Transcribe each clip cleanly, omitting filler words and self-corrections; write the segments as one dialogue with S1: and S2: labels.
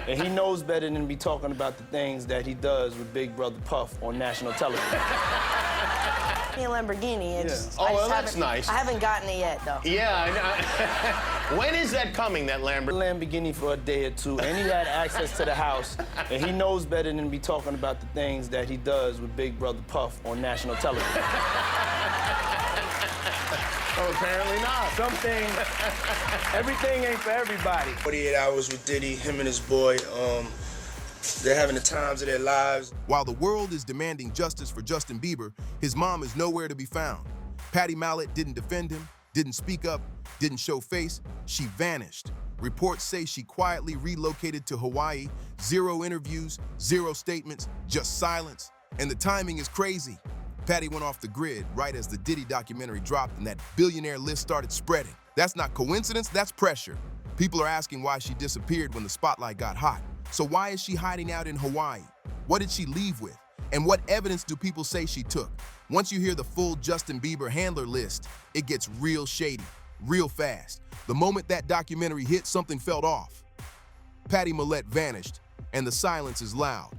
S1: and he knows better than to be talking about the things that he does with Big Brother Puff on national television.
S2: A Lamborghini. It's,
S3: Oh, well, that's nice.
S2: I haven't gotten it yet, though.
S3: Yeah, I know. When is that coming, that Lamborghini?
S1: Lamborghini for a day or two, and he had access to the house, and he knows better than to be talking about the things that he does with Big Brother Puff on national television.
S3: Oh, apparently not.
S1: Something, everything ain't for everybody.
S4: 48 hours with Diddy, him and his boy, they're having the times of their lives.
S5: While the world is demanding justice for Justin Bieber, his mom is nowhere to be found. Pattie Mallette didn't defend him, didn't speak up, didn't show face. She vanished. Reports say she quietly relocated to Hawaii. 0 interviews, 0 statements, just silence. And the timing is crazy. Pattie went off the grid right as the Diddy documentary dropped and that billionaire list started spreading. That's not coincidence, that's pressure. People are asking why she disappeared when the spotlight got hot. So why is she hiding out in Hawaii? What did she leave with? And what evidence do people say she took? Once you hear the full Justin Bieber handler list, it gets real shady, real fast. The moment that documentary hit, something felt off. Pattie Mallette vanished, and the silence is loud.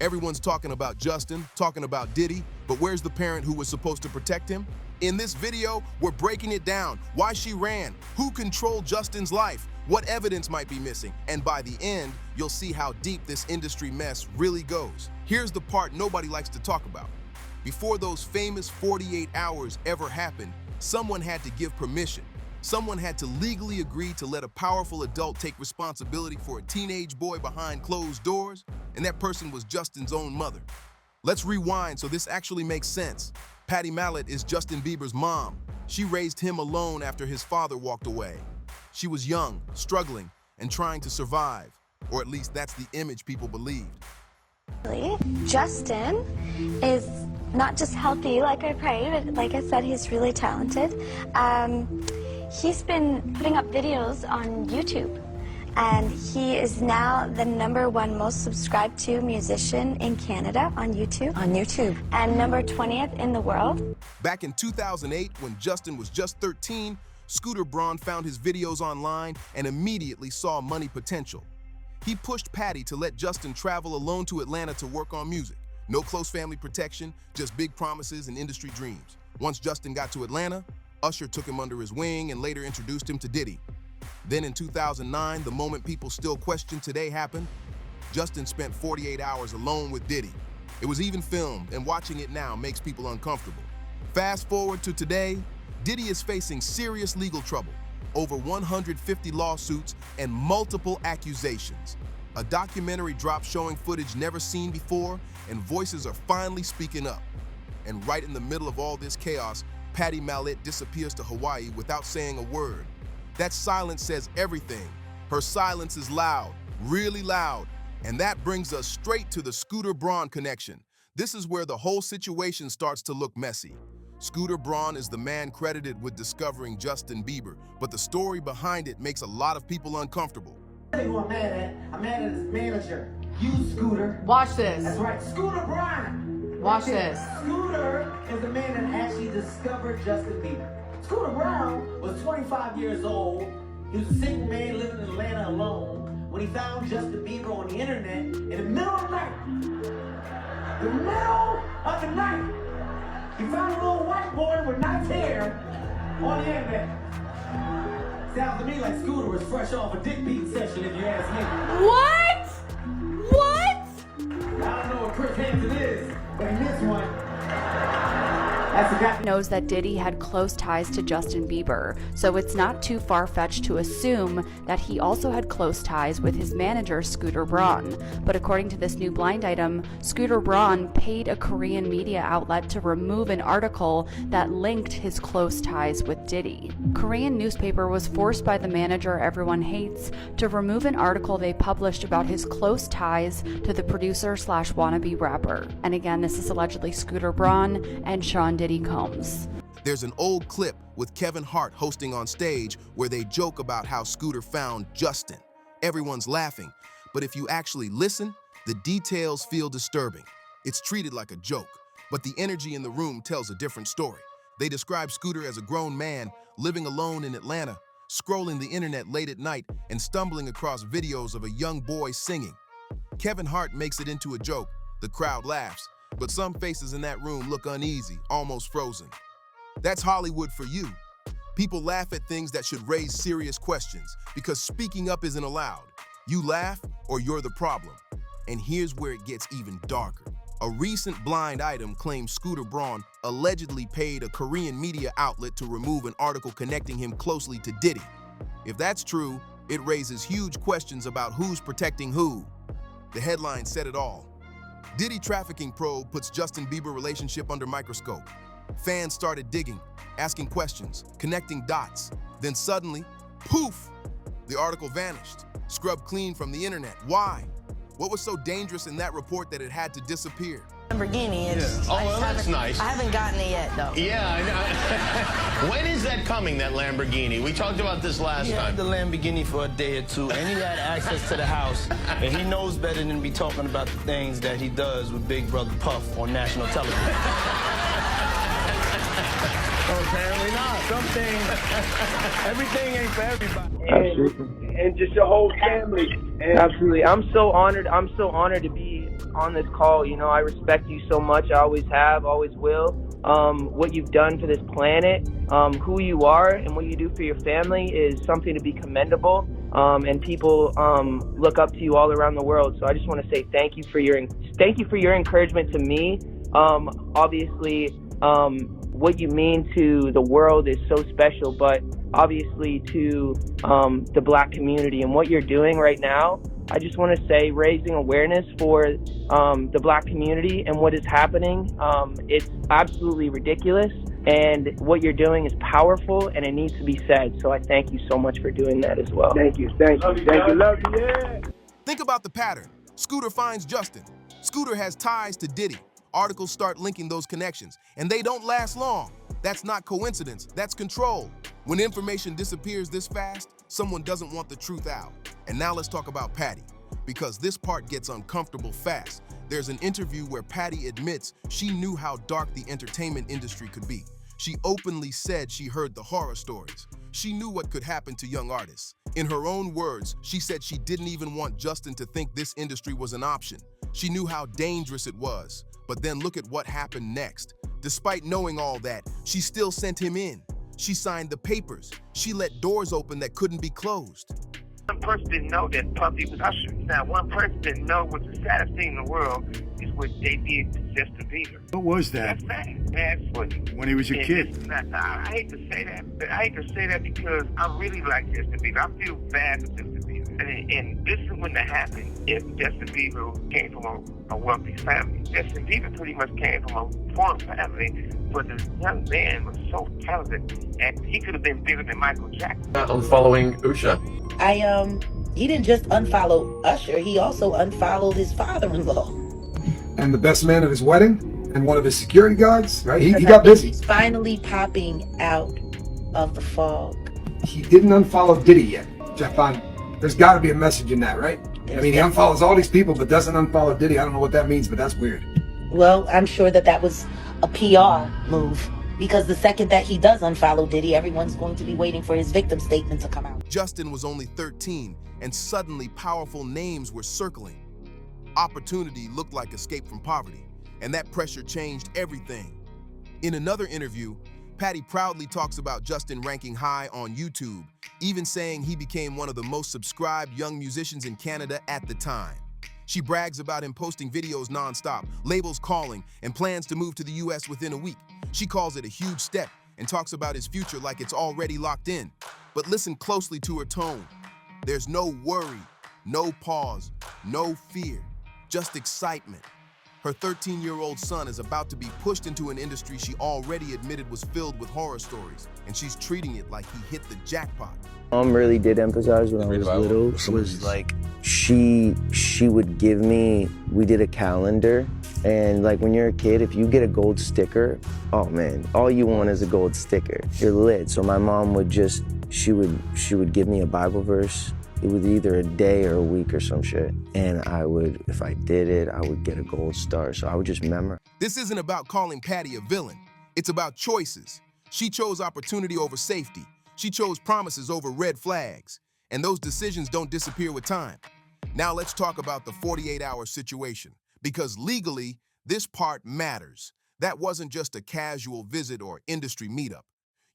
S5: Everyone's talking about Justin, talking about Diddy, but where's the parent who was supposed to protect him? In this video, we're breaking it down. Why she ran, who controlled Justin's life, what evidence might be missing, and by the end, you'll see how deep this industry mess really goes. Here's the part nobody likes to talk about. Before those famous 48 hours ever happened, someone had to give permission. Someone had to legally agree to let a powerful adult take responsibility for a teenage boy behind closed doors, and that person was Justin's own mother. Let's rewind so this actually makes sense. Pattie Mallette is Justin Bieber's mom. She raised him alone after his father walked away. She was young, struggling, and trying to survive, or at least that's the image people believed.
S6: Justin is not just healthy like I prayed, but like I said, he's really talented. He's been putting up videos on YouTube, and he is now the #1 most subscribed to musician in Canada on YouTube. And number 20th in the world.
S5: Back in 2008, when Justin was just 13, Scooter Braun found his videos online and immediately saw money potential. He pushed Pattie to let Justin travel alone to Atlanta to work on music. No close family protection, just big promises and industry dreams. Once Justin got to Atlanta, Usher took him under his wing and later introduced him to Diddy. Then in 2009, the moment people still question today happened. Justin spent 48 hours alone with Diddy. It was even filmed, and watching it now makes people uncomfortable. Fast forward to today, Diddy is facing serious legal trouble, over 150 lawsuits and multiple accusations. A documentary dropped showing footage never seen before, and voices are finally speaking up. And right in the middle of all this chaos, Pattie Mallette disappears to Hawaii without saying a word. That silence says everything. Her silence is loud, really loud. And that brings us straight to the Scooter Braun connection. This is where the whole situation starts to look messy. Scooter Braun is the man credited with discovering Justin Bieber, but the story behind it makes a lot of people uncomfortable.
S7: Who I'm mad at his manager. You, Scooter.
S8: Watch this.
S7: That's right, Scooter Braun.
S8: Watch this.
S7: Scooter is the man that actually discovered Justin Bieber. Scooter Braun was 25 years old. He was a single man living in Atlanta alone when he found Justin Bieber on the internet in the middle of the night. The middle of the night. He found a little white boy with nice hair on the internet. Sounds to me like Scooter was fresh off a dick beat session, if you ask me.
S8: What? What?
S7: I don't know what Chris Hansen is, but in this one, that's the guy.
S9: Knows that Diddy had close ties to Justin Bieber, so it's not too far-fetched to assume that he also had close ties with his manager, Scooter Braun. But according to this new blind item, Scooter Braun paid a Korean media outlet to remove an article that linked his close ties with Diddy. Korean newspaper was forced by the manager everyone hates to remove an article they published about his close ties to the producer/wannabe rapper. And again, this is allegedly Scooter Braun and Sean Diddy Combs.
S5: There's an old clip with Kevin Hart hosting on stage where they joke about how Scooter found Justin. Everyone's laughing, but if you actually listen, the details feel disturbing. It's treated like a joke, but the energy in the room tells a different story. They describe Scooter as a grown man living alone in Atlanta, scrolling the internet late at night and stumbling across videos of a young boy singing. Kevin Hart makes it into a joke. The crowd laughs, but some faces in that room look uneasy, almost frozen. That's Hollywood for you. People laugh at things that should raise serious questions because speaking up isn't allowed. You laugh or you're the problem. And here's where it gets even darker. A recent blind item claims Scooter Braun allegedly paid a Korean media outlet to remove an article connecting him closely to Diddy. If that's true, it raises huge questions about who's protecting who. The headline said it all. Diddy trafficking probe puts Justin Bieber relationship under microscope. Fans started digging, asking questions, connecting dots. Then suddenly, poof, the article vanished, scrubbed clean from the internet. Why? What was so dangerous in that report that it had to disappear?
S2: Lamborghini.
S3: Oh, well, that's nice.
S2: I haven't gotten it yet, though.
S3: Yeah, I know. When is that coming, that Lamborghini? We talked about this last
S1: He
S3: time.
S1: had the Lamborghini for a day or two, and he had access to the house, and he knows better than be talking about the things that he does with Big Brother Puff on national television.
S3: Oh, apparently not.
S1: Some things, everything ain't for everybody.
S10: And just your whole family. And absolutely. I'm so honored to be on this call. You know, I respect you so much. I always have, always will. What you've done for this planet, who you are and what you do for your family is something to be commendable. And people look up to you all around the world. So I just want to say thank you for your encouragement to me. Obviously, what you mean to the world is so special, but obviously to the Black community and what you're doing right now, I just want to say raising awareness for the Black community and what is happening. It's absolutely ridiculous, and what you're doing is powerful, and it needs to be said. So I thank you so much for doing that as well.
S4: Thank you. Love you, yeah.
S5: Think about the pattern. Scooter finds Justin. Scooter has ties to Diddy. Articles start linking those connections, and they don't last long. That's not coincidence, that's control. When information disappears this fast, someone doesn't want the truth out. And now let's talk about Pattie, because this part gets uncomfortable fast. There's an interview where Pattie admits she knew how dark the entertainment industry could be. She openly said she heard the horror stories. She knew what could happen to young artists. In her own words, she said she didn't even want Justin to think this industry was an option. She knew how dangerous it was. But then look at what happened next. Despite knowing all that, she still sent him in. She signed the papers. She let doors open that couldn't be closed.
S11: One person didn't know that Puffy was Usher. Now, one person didn't know what the saddest thing in the world is what they did to Justin Bieber.
S12: What was that?
S11: That's bad. Bad for you.
S12: When he was a kid.
S11: I hate to say that, but I hate to say that because I really like Justin Bieber. I feel bad for Justin Bieber. And this wouldn't have happened if Justin Bieber came from a wealthy family. Justin Bieber pretty much came from a poor family, but the young man was so talented, and he could have been bigger than Michael Jackson.
S13: Unfollowing Usher.
S14: He didn't just unfollow Usher, he also unfollowed his father-in-law.
S12: And the best man at his wedding, and one of his security guards, right? He got busy.
S14: He's finally popping out of the fog.
S12: He didn't unfollow Diddy yet. There's got to be a message in that, right? I mean, he unfollows all these people, but doesn't unfollow Diddy. I don't know what that means, but that's weird.
S14: Well, I'm sure that was a PR move, because the second that he does unfollow Diddy, everyone's going to be waiting for his victim statement to come out.
S5: Justin was only 13, and suddenly powerful names were circling. Opportunity looked like escape from poverty, and that pressure changed everything. In another interview, Pattie proudly talks about Justin ranking high on YouTube, even saying he became one of the most subscribed young musicians in Canada at the time. She brags about him posting videos nonstop, labels calling, and plans to move to the US within a week. She calls it a huge step and talks about his future like it's already locked in. But listen closely to her tone. There's no worry, no pause, no fear, just excitement. Her 13-year-old son is about to be pushed into an industry she already admitted was filled with horror stories, and she's treating it like he hit the jackpot.
S15: Mom really did emphasize when I was little was like she would give me, we did a calendar, and like when you're a kid, if you get a gold sticker, oh man, all you want is a gold sticker. You're lit. So my mom would just, she would give me a Bible verse. It was either a day or a week or some shit. And I would, if I did it, I would get a gold star. So I would just memorize.
S5: This isn't about calling Pattie a villain. It's about choices. She chose opportunity over safety. She chose promises over red flags, and those decisions don't disappear with time. Now let's talk about the 48-hour situation, because legally, this part matters. That wasn't just a casual visit or industry meetup.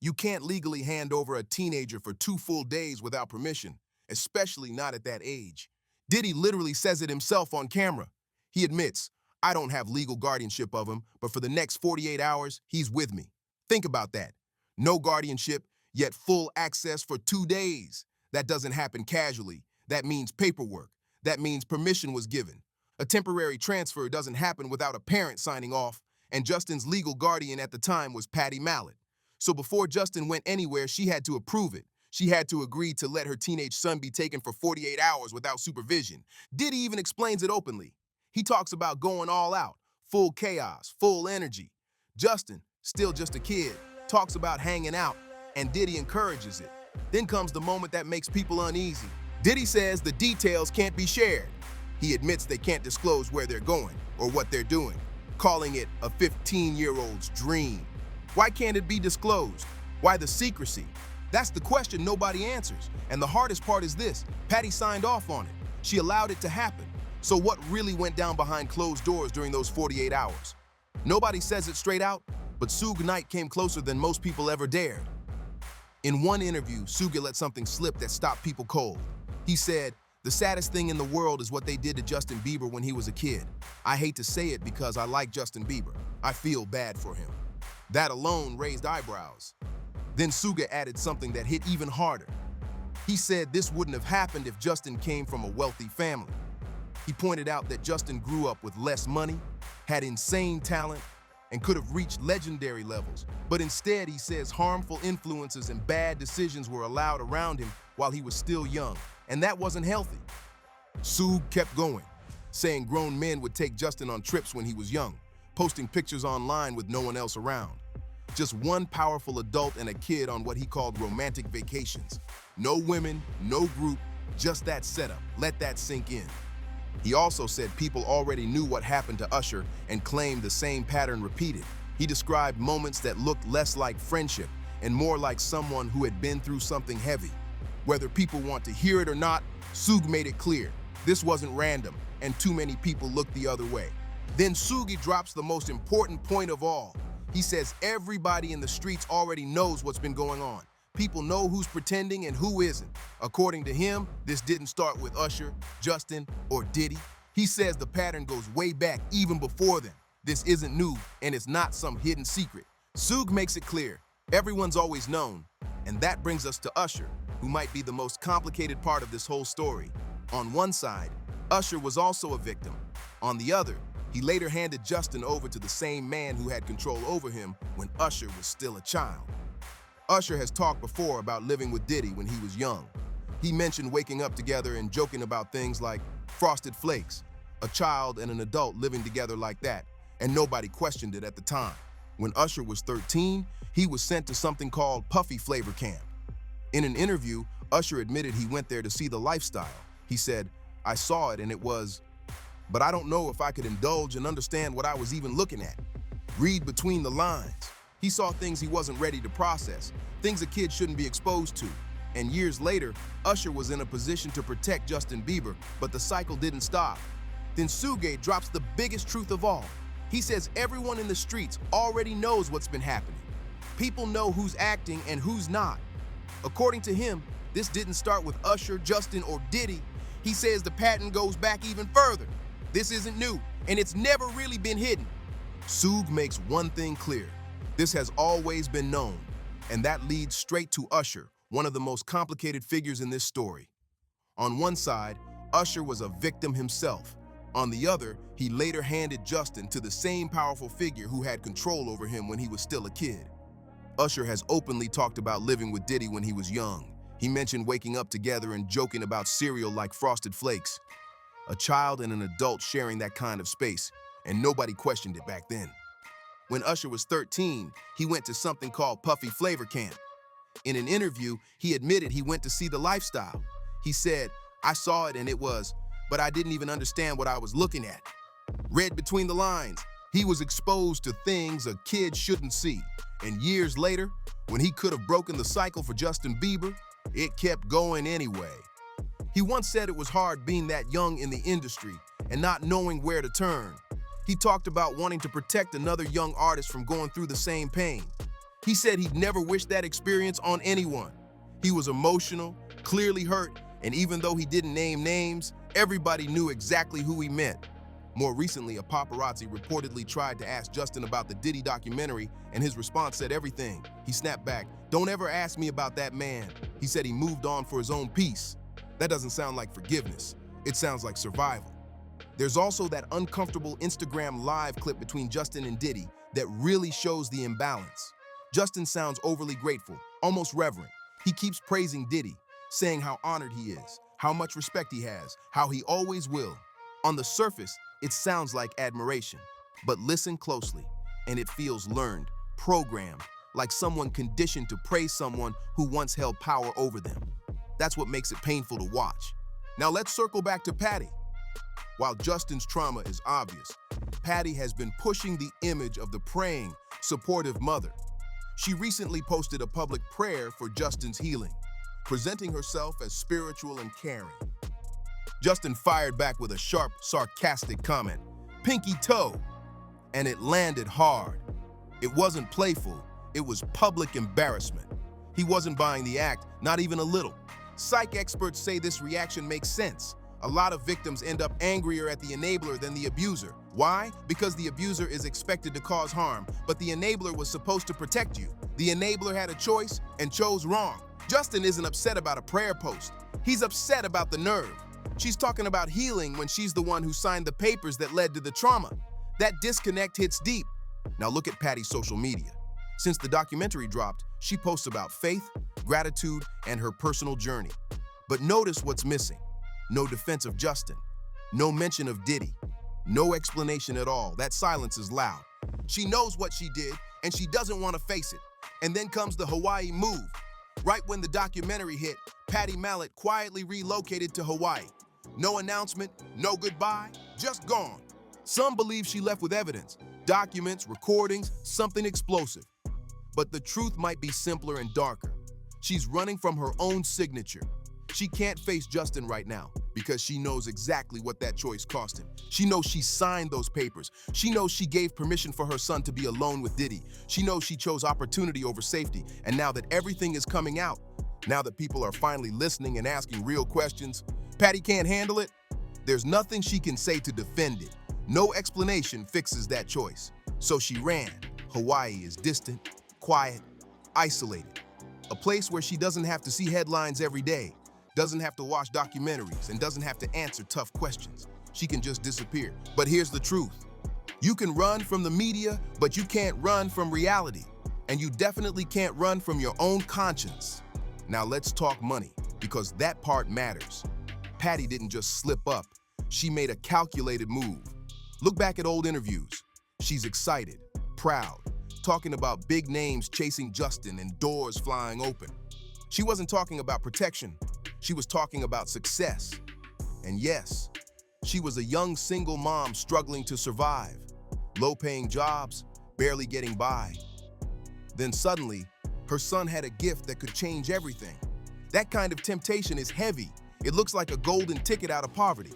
S5: You can't legally hand over a teenager for 2 full days without permission, especially not at that age. Diddy literally says it himself on camera. He admits, I don't have legal guardianship of him, but for the next 48 hours, he's with me. Think about that. No guardianship, yet full access for 2 days. That doesn't happen casually. That means paperwork. That means permission was given. A temporary transfer doesn't happen without a parent signing off, and Justin's legal guardian at the time was Pattie Mallette. So before Justin went anywhere, she had to approve it. She had to agree to let her teenage son be taken for 48 hours without supervision. Diddy even explains it openly. He talks about going all out, full chaos, full energy. Justin, still just a kid, talks about hanging out, and Diddy encourages it. Then comes the moment that makes people uneasy. Diddy says the details can't be shared. He admits they can't disclose where they're going or what they're doing, calling it a 15-year-old's dream. Why can't it be disclosed? Why the secrecy? That's the question nobody answers. And the hardest part is this: Pattie signed off on it. She allowed it to happen. So what really went down behind closed doors during those 48 hours? Nobody says it straight out, but Suge Knight came closer than most people ever dared. In one interview, Suge let something slip that stopped people cold. He said, "The saddest thing in the world is what they did to Justin Bieber when he was a kid. I hate to say it because I like Justin Bieber. I feel bad for him." That alone raised eyebrows. Then Suge added something that hit even harder. He said this wouldn't have happened if Justin came from a wealthy family. He pointed out that Justin grew up with less money, had insane talent, and could have reached legendary levels. But instead, he says harmful influences and bad decisions were allowed around him while he was still young, and that wasn't healthy. Suge kept going, saying grown men would take Justin on trips when he was young, posting pictures online with no one else around. Just one powerful adult and a kid on what he called romantic vacations. No women, no group, just that setup. Let that sink in. He also said people already knew what happened to Usher and claimed the same pattern repeated. He described moments that looked less like friendship and more like someone who had been through something heavy. Whether people want to hear it or not, Suge made it clear. This wasn't random, and too many people looked the other way. Then Suge drops the most important point of all. He says everybody in the streets already knows what's been going on. People know who's pretending and who isn't. According to him, this didn't start with Usher, Justin, or Diddy. He says the pattern goes way back even before them. This isn't new, and it's not some hidden secret. Suge makes it clear, everyone's always known. And that brings us to Usher, who might be the most complicated part of this whole story. On one side, Usher was also a victim. On the other, he later handed Justin over to the same man who had control over him when Usher was still a child. Usher has talked before about living with Diddy when he was young. He mentioned waking up together and joking about things like Frosted Flakes, a child and an adult living together like that, and nobody questioned it at the time. When Usher was 13, he was sent to something called Puffy Flavor Camp. In an interview, Usher admitted he went there to see the lifestyle. He said, "I saw it and it was, but I don't know if I could indulge and understand what I was even looking at." Read between the lines. He saw things he wasn't ready to process, things a kid shouldn't be exposed to. And years later, Usher was in a position to protect Justin Bieber, but the cycle didn't stop. Then Suge drops the biggest truth of all. He says everyone in the streets already knows what's been happening. People know who's acting and who's not. According to him, this didn't start with Usher, Justin, or Diddy. He says the pattern goes back even further. This isn't new, and it's never really been hidden. Suge makes one thing clear. This has always been known, and that leads straight to Usher, one of the most complicated figures in this story. On one side, Usher was a victim himself. On the other, he later handed Justin to the same powerful figure who had control over him when he was still a kid. Usher has openly talked about living with Diddy when he was young. He mentioned waking up together and joking about cereal like Frosted Flakes. A child and an adult sharing that kind of space, and nobody questioned it back then. When Usher was 13, he went to something called Puffy Flavor Camp. In an interview, he admitted he went to see the lifestyle. He said, "I saw it and it was, but I didn't even understand what I was looking at." Read between the lines. He was exposed to things a kid shouldn't see. And years later, when he could have broken the cycle for Justin Bieber, it kept going anyway. He once said it was hard being that young in the industry and not knowing where to turn. He talked about wanting to protect another young artist from going through the same pain. He said he'd never wished that experience on anyone. He was emotional, clearly hurt, and even though he didn't name names, everybody knew exactly who he meant. More recently, a paparazzi reportedly tried to ask Justin about the Diddy documentary, and his response said everything. He snapped back, "Don't ever ask me about that man." He said he moved on for his own peace. That doesn't sound like forgiveness. It sounds like survival. There's also that uncomfortable Instagram live clip between Justin and Diddy that really shows the imbalance. Justin sounds overly grateful, almost reverent. He keeps praising Diddy, saying how honored he is, how much respect he has, how he always will. On the surface, it sounds like admiration, but listen closely, and it feels learned, programmed, like someone conditioned to praise someone who once held power over them. That's what makes it painful to watch. Now let's circle back to Pattie. While Justin's trauma is obvious, Pattie has been pushing the image of the praying, supportive mother. She recently posted a public prayer for Justin's healing, presenting herself as spiritual and caring. Justin fired back with a sharp, sarcastic comment, "Pinky toe," and it landed hard. It wasn't playful, it was public embarrassment. He wasn't buying the act, not even a little. Psych experts say this reaction makes sense. A lot of victims end up angrier at the enabler than the abuser. Why? Because the abuser is expected to cause harm, but the enabler was supposed to protect you. The enabler had a choice and chose wrong. Justin isn't upset about a prayer post. He's upset about the nerve. She's talking about healing when she's the one who signed the papers that led to the trauma. That disconnect hits deep. Now look at Pattie's social media. Since the documentary dropped, she posts about faith, gratitude, and her personal journey. But notice what's missing. No defense of Justin. No mention of Diddy. No explanation at all. That silence is loud. She knows what she did, and she doesn't want to face it. And then comes the Hawaii move. Right when the documentary hit, Pattie Mallette quietly relocated to Hawaii. No announcement, no goodbye, just gone. Some believe she left with evidence, documents, recordings, something explosive. But the truth might be simpler and darker. She's running from her own signature. She can't face Justin right now because she knows exactly what that choice cost him. She knows she signed those papers. She knows she gave permission for her son to be alone with Diddy. She knows she chose opportunity over safety. And now that everything is coming out, now that people are finally listening and asking real questions, Pattie can't handle it. There's nothing she can say to defend it. No explanation fixes that choice. So she ran. Hawaii is distant, quiet, isolated. A place where she doesn't have to see headlines every day, doesn't have to watch documentaries, and doesn't have to answer tough questions. She can just disappear. But here's the truth. You can run from the media, but you can't run from reality. And you definitely can't run from your own conscience. Now let's talk money, because that part matters. Pattie didn't just slip up. She made a calculated move. Look back at old interviews. She's excited, proud, talking about big names chasing Justin and doors flying open. She wasn't talking about protection. She was talking about success. And yes, she was a young single mom struggling to survive. Low-paying jobs, barely getting by. Then suddenly, her son had a gift that could change everything. That kind of temptation is heavy. It looks like a golden ticket out of poverty.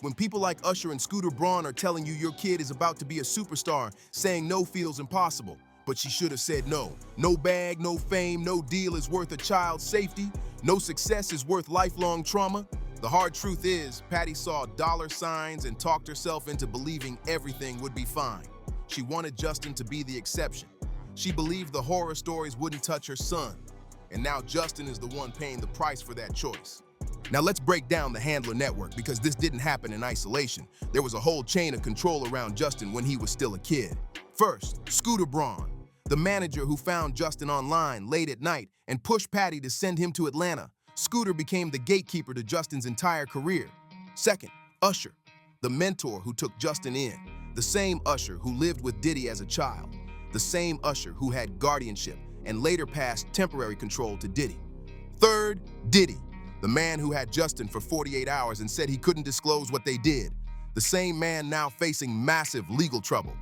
S5: When people like Usher and Scooter Braun are telling you your kid is about to be a superstar, saying no feels impossible, but she should have said no. No bag, no fame, no deal is worth a child's safety. No success is worth lifelong trauma. The hard truth is, Pattie saw dollar signs and talked herself into believing everything would be fine. She wanted Justin to be the exception. She believed the horror stories wouldn't touch her son. And now Justin is the one paying the price for that choice. Now let's break down the Handler network, because this didn't happen in isolation. There was a whole chain of control around Justin when he was still a kid. First, Scooter Braun, the manager who found Justin online late at night and pushed Pattie to send him to Atlanta. Scooter became the gatekeeper to Justin's entire career. Second, Usher, the mentor who took Justin in. The same Usher who lived with Diddy as a child. The same Usher who had guardianship and later passed temporary control to Diddy. Third, Diddy, the man who had Justin for 48 hours and said he couldn't disclose what they did. The same man now facing massive legal trouble.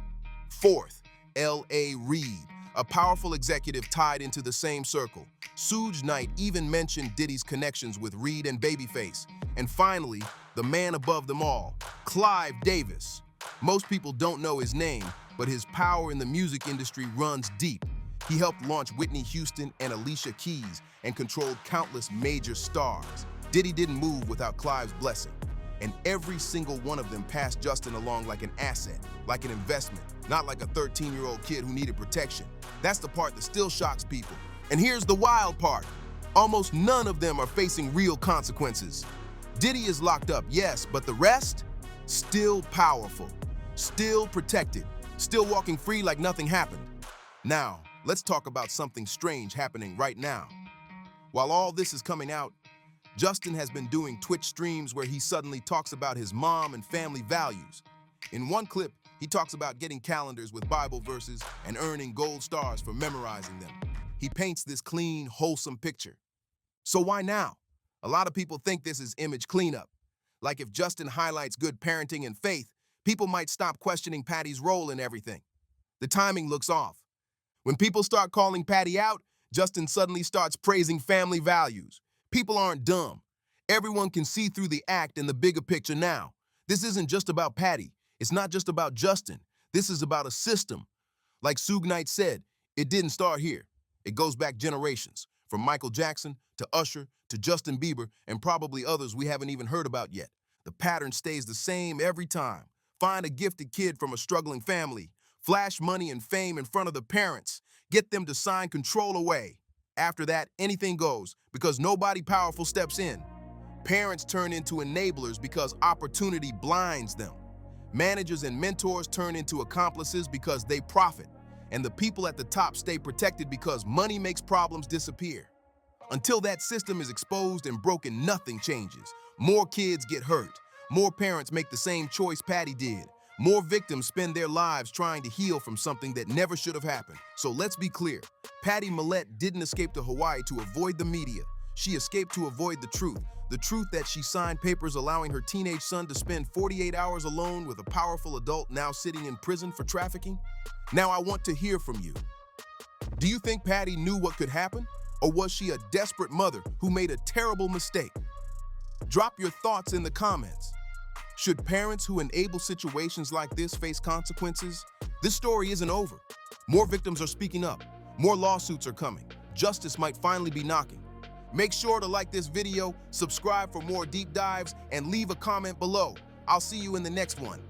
S5: Fourth, L.A. Reid, a powerful executive tied into the same circle. Suge Knight even mentioned Diddy's connections with Reid and Babyface. And finally, the man above them all, Clive Davis. Most people don't know his name, but his power in the music industry runs deep. He helped launch Whitney Houston and Alicia Keys and controlled countless major stars. Diddy didn't move without Clive's blessing. And every single one of them passed Justin along like an asset, like an investment, not like a 13-year-old kid who needed protection. That's the part that still shocks people. And here's the wild part. Almost none of them are facing real consequences. Diddy is locked up, yes, but the rest? Still powerful, still protected, still walking free like nothing happened. Now, let's talk about something strange happening right now. While all this is coming out, Justin has been doing Twitch streams where he suddenly talks about his mom and family values. In one clip, he talks about getting calendars with Bible verses and earning gold stars for memorizing them. He paints this clean, wholesome picture. So why now? A lot of people think this is image cleanup. Like if Justin highlights good parenting and faith, people might stop questioning Pattie's role in everything. The timing looks off. When people start calling Pattie out, Justin suddenly starts praising family values. People aren't dumb. Everyone can see through the act and the bigger picture now. This isn't just about Pattie. It's not just about Justin. This is about a system. Like Suge Knight said, it didn't start here. It goes back generations, from Michael Jackson to Usher to Justin Bieber and probably others we haven't even heard about yet. The pattern stays the same every time. Find a gifted kid from a struggling family. Flash money and fame in front of the parents. Get them to sign control away. After that, anything goes because nobody powerful steps in. Parents turn into enablers because opportunity blinds them. Managers and mentors turn into accomplices because they profit. And the people at the top stay protected because money makes problems disappear. Until that system is exposed and broken, nothing changes. More kids get hurt. More parents make the same choice Pattie did. More victims spend their lives trying to heal from something that never should have happened. So let's be clear. Pattie Mallette didn't escape to Hawaii to avoid the media. She escaped to avoid the truth that she signed papers allowing her teenage son to spend 48 hours alone with a powerful adult now sitting in prison for trafficking. Now I want to hear from you. Do you think Pattie knew what could happen? Or was she a desperate mother who made a terrible mistake? Drop your thoughts in the comments. Should parents who enable situations like this face consequences? This story isn't over. More victims are speaking up. More lawsuits are coming. Justice might finally be knocking. Make sure to like this video, subscribe for more deep dives, and leave a comment below. I'll see you in the next one.